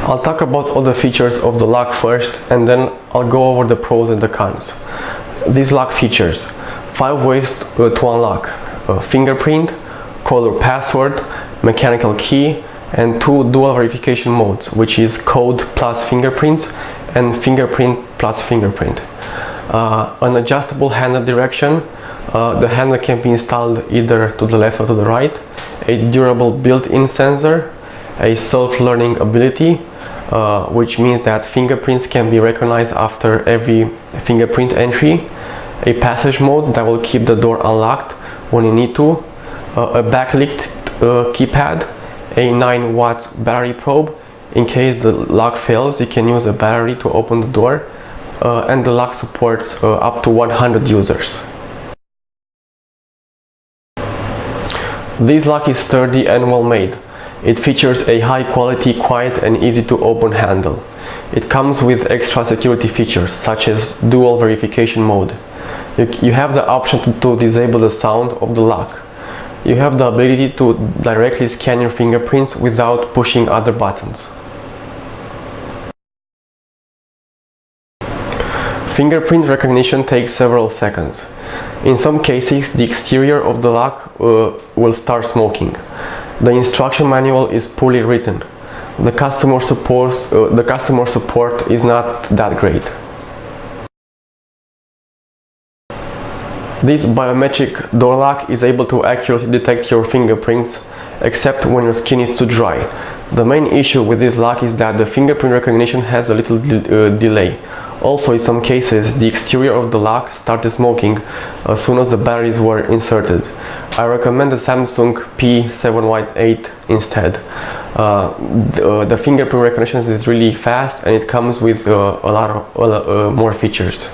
I'll talk about all the features of the lock first, and then I'll go over the pros and the cons. These lock features: 5 ways to unlock, fingerprint, color password, mechanical key, and 2 dual verification modes, which is code plus fingerprints and fingerprint plus fingerprint. An adjustable handle direction. The handle can be installed either to the left or to the right. A durable built-in sensor. A self-learning ability, which means that fingerprints can be recognized after every fingerprint entry. A passage mode that will keep the door unlocked when you need to. A backlit keypad. A 9 watt battery probe. In case the lock fails, you can use a battery to open the door. And the lock supports up to 100 users. This lock is sturdy and well made. It features a high quality, quiet and easy to open handle. It comes with extra security features such as dual verification mode. You have the option to disable the sound of the lock. You have the ability to directly scan your fingerprints without pushing other buttons. Fingerprint recognition takes several seconds. In some cases, the exterior of the lock will start smoking. The instruction manual is poorly written. The customer support is not that great. This biometric door lock is able to accurately detect your fingerprints, except when your skin is too dry. The main issue with this lock is that the fingerprint recognition has a little delay. Also, in some cases, the exterior of the lock started smoking as soon as the batteries were inserted. I recommend the Samsung P718 instead. The fingerprint recognition is really fast and it comes with a lot more features.